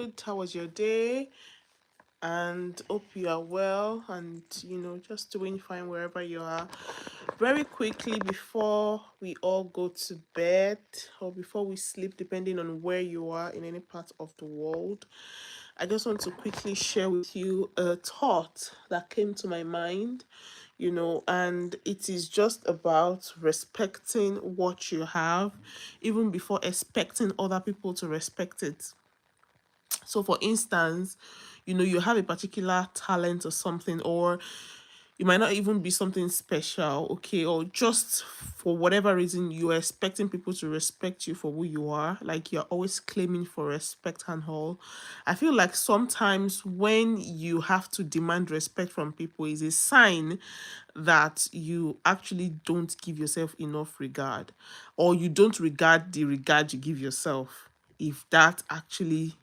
good? How was your day? And hope you are well and just doing fine wherever you are. Very quickly before we all go to bed or before we sleep, depending on where you are in any part of the world, I just want to quickly share with you a thought that came to my mind, and it is just about respecting what you have, even before expecting other people to respect it. So, for instance, you have a particular talent or something, or it might not even be something special, okay, or just for whatever reason you're expecting people to respect you for who you are, like you're always claiming for respect and all. I feel like sometimes when you have to demand respect from people is a sign that you actually don't give yourself enough regard, or you don't regard the regard you give yourself, if that actually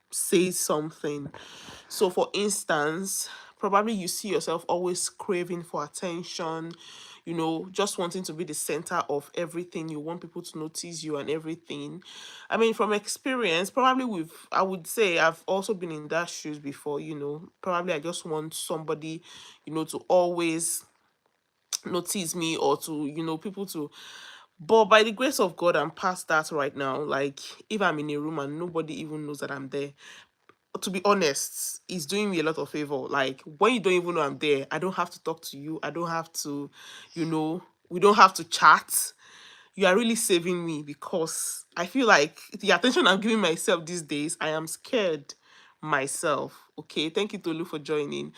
say something. So, for instance, probably you see yourself always craving for attention, just wanting to be the center of everything. You want people to notice you and everything. I mean, from experience, probably I would say I've also been in that shoes before, Probably I just want somebody, to always notice me, or to, people to, but by the grace of God, I'm past that right now. Like, if I'm in a room and nobody even knows that I'm there, to be honest, it's doing me a lot of favor. Like, when you don't even know I'm there, I don't have to talk to you. I don't have to, we don't have to chat. You are really saving me, because I feel like the attention I'm giving myself these days, I am scared myself. Okay, thank you, Tolu, for joining.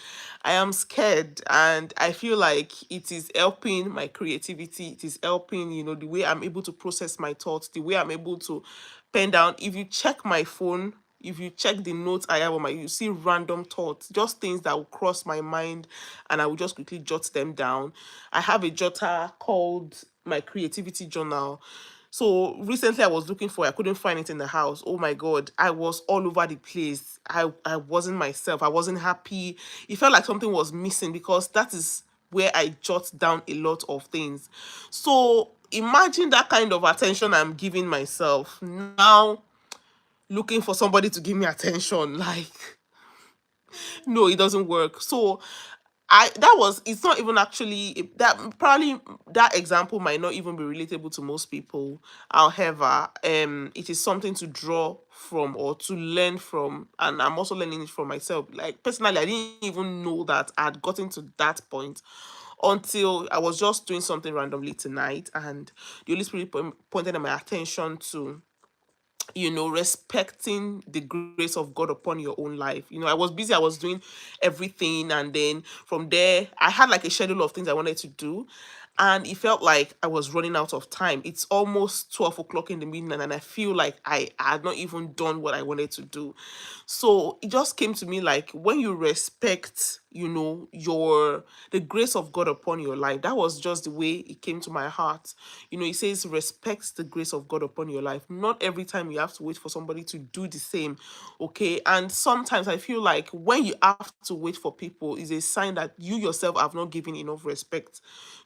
I am scared, and I feel like it is helping my creativity. It is helping, the way I'm able to process my thoughts, the way I'm able to pen down. If you check my phone, if you check the notes I have on my, you see random thoughts, just things that will cross my mind, and I will just quickly jot them down. I have a jotter called my creativity journal. So recently I was looking for it, I couldn't find it in the house. Oh my god, I was all over the place. I wasn't myself. I wasn't happy. It felt like something was missing, because that is where I jot down a lot of things. So imagine that kind of attention I'm giving myself now, looking for somebody to give me attention. Like, no, it doesn't work. So that was, it's not even actually that, probably that example might not even be relatable to most people. However, it is something to draw from or to learn from, and I'm also learning it from myself. Like, personally, I didn't even know that I had gotten to that point until I was just doing something randomly tonight, and the Holy Spirit pointed my attention to, respecting the grace of God upon your own life. I was busy, I was doing everything, and then from there, I had like a schedule of things I wanted to do, and it felt like I was running out of time. It's almost 12 o'clock in the midnight, and I feel like I had not even done what I wanted to do. So it just came to me like, when you respect, the grace of God upon your life. That was just the way it came to my heart. It says respect the grace of God upon your life. Not every time you have to wait for somebody to do the same, okay? And sometimes I feel like when you have to wait for people is a sign that you yourself have not given enough respect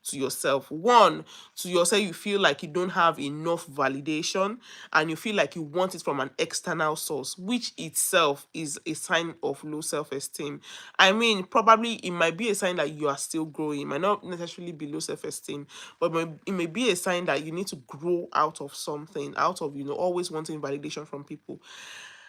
to yourself. One, to yourself, you feel like you don't have enough validation, and you feel like you want it from an external source, which itself is a sign of low self-esteem. I mean, probably it might be a sign that you are still growing. It might not necessarily be low self-esteem, but it may be a sign that you need to grow out of something, out of, always wanting validation from people.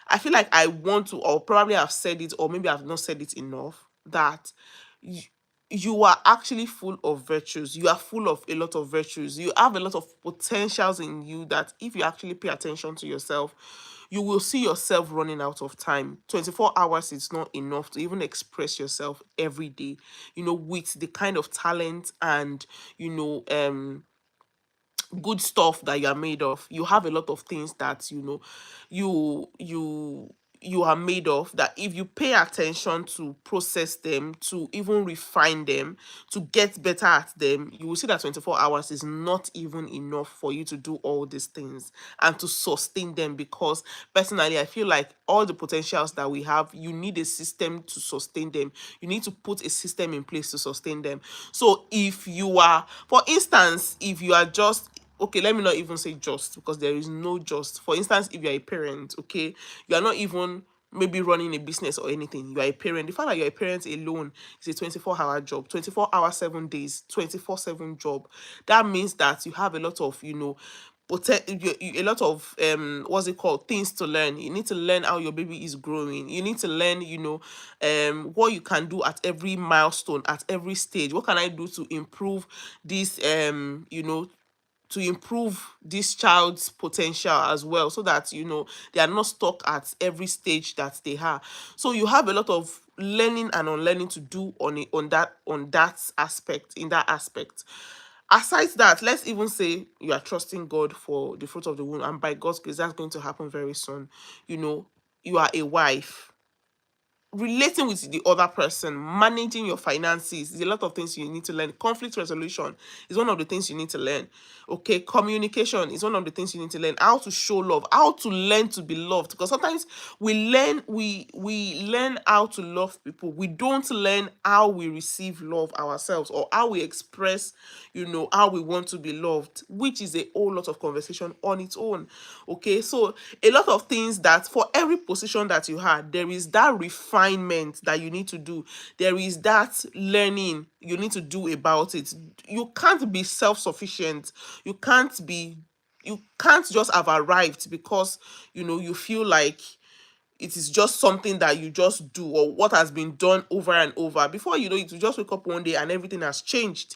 I feel like I want to, or probably I've said it, or maybe I've not said it enough, that you, you are actually full of virtues. You are full of a lot of virtues. You have a lot of potentials in you that, if you actually pay attention to yourself, you will see yourself running out of time. 24 hours is not enough to even express yourself every day, with the kind of talent and, good stuff that you are made of. You have a lot of things that, you are made of, that if you pay attention to process them, to even refine them, to get better at them, you will see that 24 hours is not even enough for you to do all these things and to sustain them. Because personally, I feel like all the potentials that we have, you need a system to sustain them. You need to put a system in place to sustain them. So if you are, for instance, if you are just okay, let me not even say just, because there is no just. For instance, if you're a parent, okay, you are not even maybe running a business or anything, you are a parent. The fact that you're a parent alone is a 24-hour job, 24 hours, 7 days, 24/7 job. That means that you have a lot of, a lot of what's it called, things to learn. You need to learn how your baby is growing. You need to learn, what you can do at every milestone, at every stage. What can I do to improve this, to improve this child's potential as well, so that they are not stuck at every stage that they are. So you have a lot of learning and unlearning to do on that aspect, in that aspect. Aside that, let's even say you are trusting God for the fruit of the womb, and by God's grace that's going to happen very soon. You are a wife, relating with the other person, managing your finances. There's a lot of things you need to learn. Conflict resolution is one of the things you need to learn. Okay, communication is one of the things you need to learn. How to show love, how to learn to be loved. Because sometimes we learn how to love people. We don't learn how we receive love ourselves, or how we express, how we want to be loved, which is a whole lot of conversation on its own. Okay, so a lot of things that for every position that you had, there is that refinement that you need to do. There is that learning you need to do about it. You can't be self-sufficient. You can't just have arrived because you feel like it is just something that you just do, or what has been done over and over. Before you know it, you just wake up one day and everything has changed,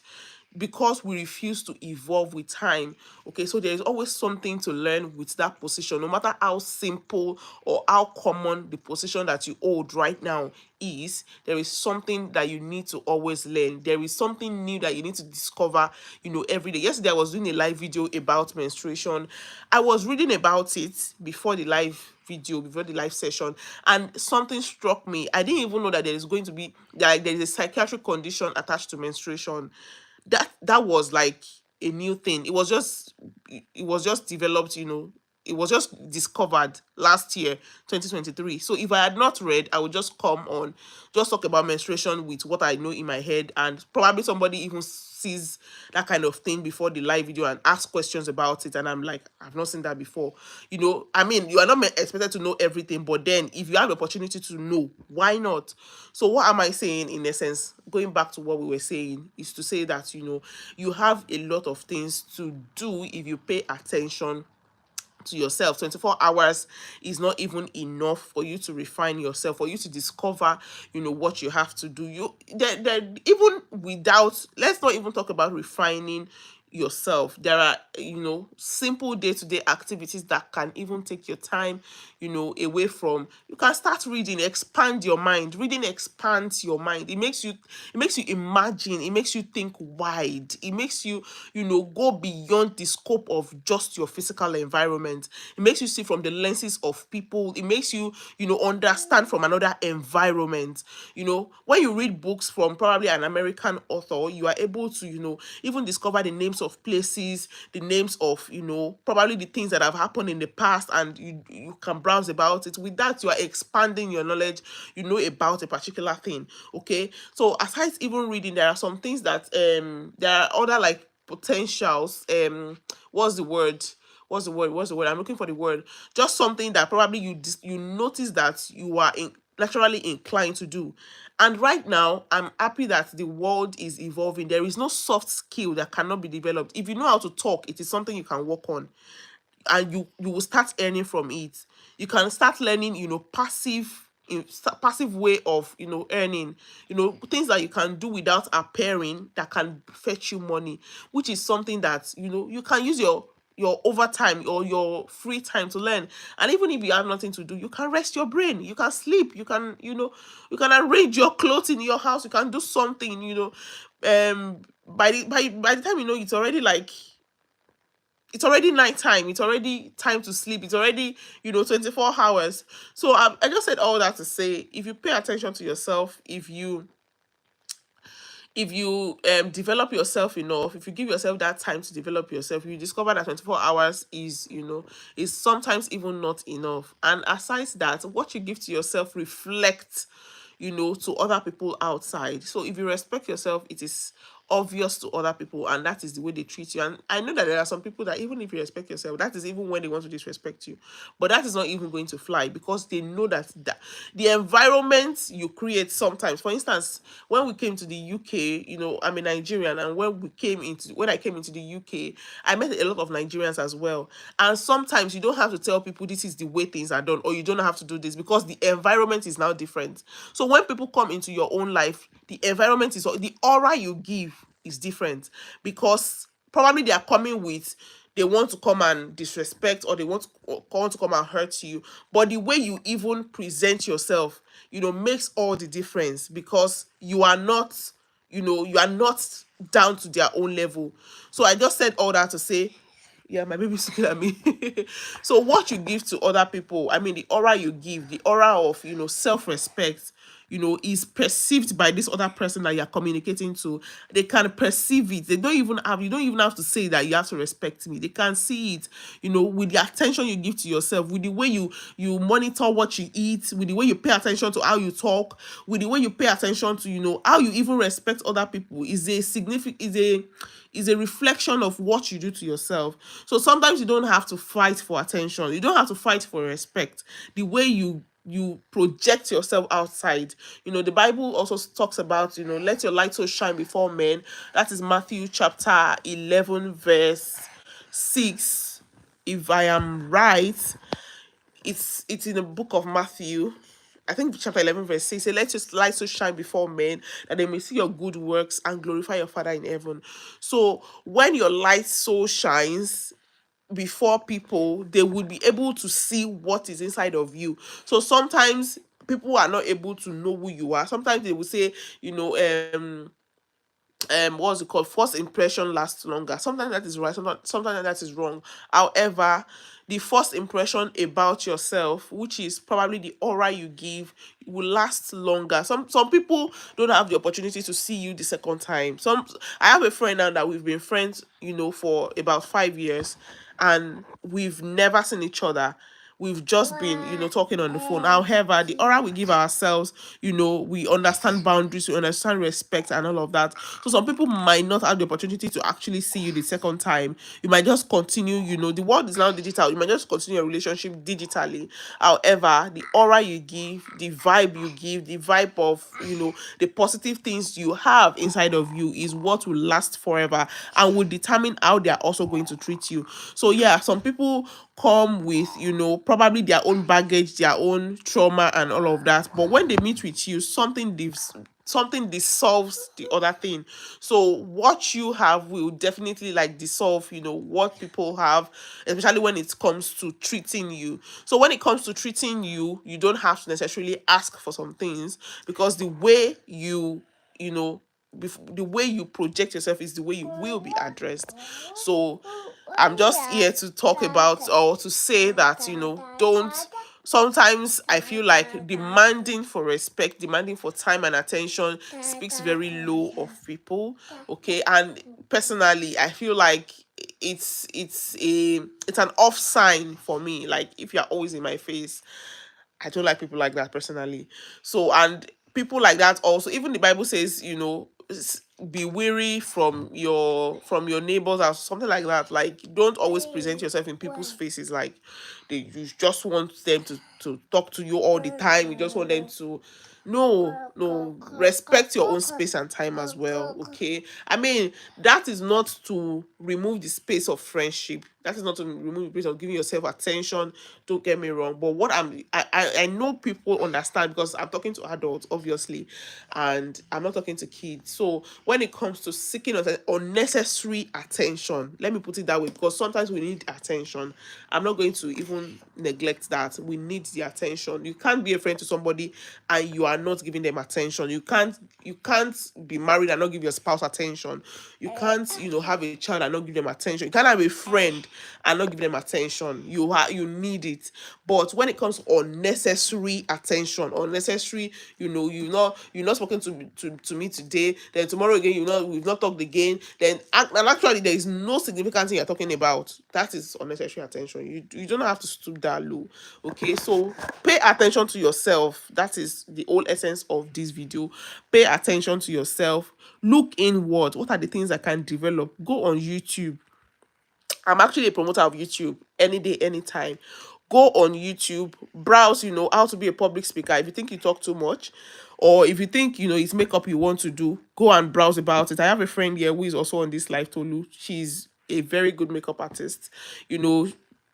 because we refuse to evolve with time. Okay, so there is always something to learn with that position, no matter how simple or how common the position that you hold right now is. There is something that you need to always learn. There is something new that you need to discover, every day. Yesterday I was doing a live video about menstruation. I was reading about it before the live video, before the live session, and something struck me. I didn't even know that there is a psychiatric condition attached to menstruation. That was like a new thing. It was just developed, it was just discovered last year, 2023. So if I had not read, I would just come on, just talk about menstruation with what I know in my head, and probably somebody even sees that kind of thing before the live video and ask questions about it, and I'm like, I've not seen that before. I mean, you are not expected to know everything, but then if you have the opportunity to know, why not? So what am I saying, in essence, going back to what we were saying, is to say that you have a lot of things to do if you pay attention to yourself. 24 hours is not even enough for you to refine yourself, for you to discover what you have to do. Even without, let's not even talk about refining yourself. There are simple day-to-day activities that can even take your time away from. You can start reading, expand your mind. Reading expands your mind. It makes you imagine. It makes you think wide. It makes you go beyond the scope of just your physical environment. It makes you see from the lenses of people. It makes you understand from another environment. When you read books from probably an American author, you are able to even discover the names of places, the names of probably the things that have happened in the past, and you can browse about it. With that, you are expanding your knowledge about a particular thing. Okay, so aside even reading, there are some things that there are other, like, potentials. What's the word? What's the word? I'm looking for the word. Just something that probably you notice that you are naturally inclined to do. And right now, I'm happy that the world is evolving. There is no soft skill that cannot be developed. If you know how to talk, it is something you can work on, and you will start earning from it. You can start learning passive way of earning, things that you can do without appearing, that can fetch you money, which is something that you can use your overtime or your free time to learn. And even if you have nothing to do, you can rest your brain, you can sleep, you can arrange your clothes in your house, you can do something. By the time it's already nighttime. It's already time to sleep. It's already 24 hours. So I just said all that to say, if you pay attention to yourself, if you develop yourself enough, if you give yourself that time to develop yourself, you discover that 24 hours is sometimes even not enough. And aside that, what you give to yourself reflects to other people outside. So if you respect yourself, it is obvious to other people, and that is the way they treat you. And I know that there are some people that even if you respect yourself, that is even when they want to disrespect you, but that is not even going to fly, because they know that the environment you create sometimes. For instance, when we came to the UK, I'm a Nigerian, and when I came into the UK, I met a lot of Nigerians as well. And sometimes you don't have to tell people this is the way things are done, or you don't have to do this, because the environment is now different. So when people come into your own life, the environment is, the aura you give is different, because probably they are coming with, they want to come and disrespect, or they want to come and hurt you. But the way you even present yourself, makes all the difference, because you are not down to their own level. So I just said all that to say, yeah, my baby's looking at me. So what you give to other people, I mean, the aura you give, the aura of, self-respect, is perceived by this other person that you're communicating to. They can perceive it. You don't even have to say that you have to respect me. They can see it, with the attention you give to yourself, with the way you monitor what you eat, with the way you pay attention to how you talk, with the way you pay attention to, how you even respect other people, is a reflection of what you do to yourself. So sometimes you don't have to fight for attention. You don't have to fight for respect. The way you project yourself outside. The Bible also talks about, let your light so shine before men. That is Matthew chapter 11, verse 6. If I am right, it's in the book of Matthew. I think chapter 11 verse 6 say, let your light so shine before men, that they may see your good works and glorify your Father in heaven. So when your light so shines before people, they would be able to see what is inside of you. So sometimes people are not able to know who you are. Sometimes they will say, what's it called, first impression lasts longer. Sometimes that is right, sometimes that is wrong. However, the first impression about yourself, which is probably the aura you give, will last longer. Some people don't have the opportunity to see you the second time. I have a friend now that we've been friends, for about 5 years, and we've never seen each other. We've just been, talking on the phone. However, the aura we give ourselves, we understand boundaries, we understand respect and all of that. So some people might not have the opportunity to actually see you the second time. You might just continue, the world is now digital. You might just continue your relationship digitally. However, the aura you give, the vibe you give, the vibe of, the positive things you have inside of you is what will last forever and will determine how they are also going to treat you. So yeah, some people come with, probably their own baggage, their own trauma and all of that, but when they meet with you, something dissolves the other thing. So what you have will definitely like dissolve, what people have, especially when it comes to treating you. So when it comes to treating you, you don't have to necessarily ask for some things, because the way you know the way you project yourself is the way you will be addressed. So I'm just here to talk about, or to say that, don't. Sometimes I feel like demanding for respect, demanding for time and attention speaks very low of people. Okay, and personally, I feel like it's an off sign for me. Like if you're always in my face, I don't like people like that personally. So, and people like that also, even the Bible says, be weary from your neighbors or something like that. Like, don't always present yourself in people's faces like you just want them to talk to you all the time. You just want them to, no, respect your own space and time as well. Okay, I mean, that is not to remove the space of friendship. That is not to remove the space of giving yourself attention. Don't get me wrong, but I know people understand, because I'm talking to adults obviously, and I'm not talking to kids. So when it comes to seeking unnecessary attention, let me put it that way, because sometimes we need attention. I'm not going to even neglect that. We need the attention. You can't be a friend to somebody and you are not giving them attention. You can't be married and not give your spouse attention. You can't, have a child and not give them attention. You can't have a friend and not give them attention. You need it. But when it comes to unnecessary attention, unnecessary, you're not spoken to me today, then tomorrow tomorrow again, we've not talked again. Then and actually there is no significant thing you're talking about. That is unnecessary attention. You don't have to stoop that low. Okay, so pay attention to yourself. That is the whole essence of this video. Pay attention to yourself. Look inward. What are the things I can develop? Go on YouTube. I'm actually a promoter of YouTube any day, anytime. Go on YouTube, browse, how to be a public speaker. If you think you talk too much, or if you think, it's makeup you want to do, go and browse about it. I have a friend here who is also on this live, Tolu. She's a very good makeup artist. You know,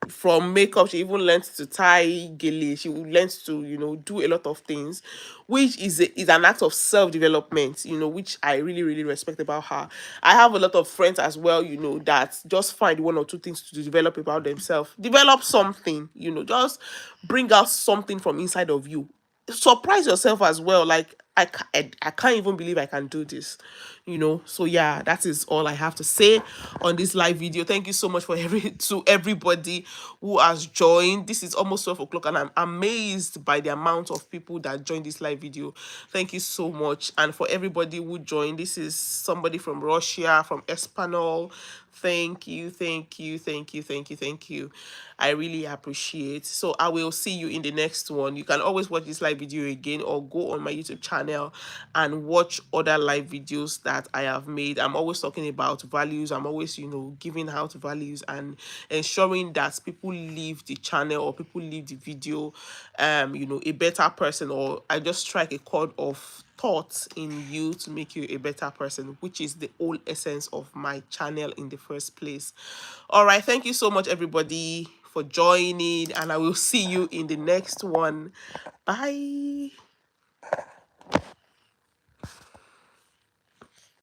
from makeup, she even learns to tie gele. She learns to, do a lot of things, which is an act of self-development, which I really, really respect about her. I have a lot of friends as well, that just find one or two things to develop about themselves. Develop something, just bring out something from inside of you. Surprise yourself as well. Like, I can't even believe I can do this, so yeah, that is all I have to say on this live video. Thank you so much for everybody who has joined. This is almost 12 o'clock and I'm amazed by the amount of people that joined this live video. Thank you so much. And for everybody who joined, this is somebody from Russia, from Espanol. Thank you, thank you, thank you, thank you, thank you. I really appreciate. So I will see you in the next one. You can always watch this live video again or go on my YouTube channel and watch other live videos that I have made. I'm always talking about values. I'm always, giving out values and ensuring that people leave the channel or people leave the video, a better person, or I just strike a chord of thoughts in you to make you a better person, which is the whole essence of my channel in the first place. All right, thank you so much everybody for joining, and I will see you in the next one. Bye.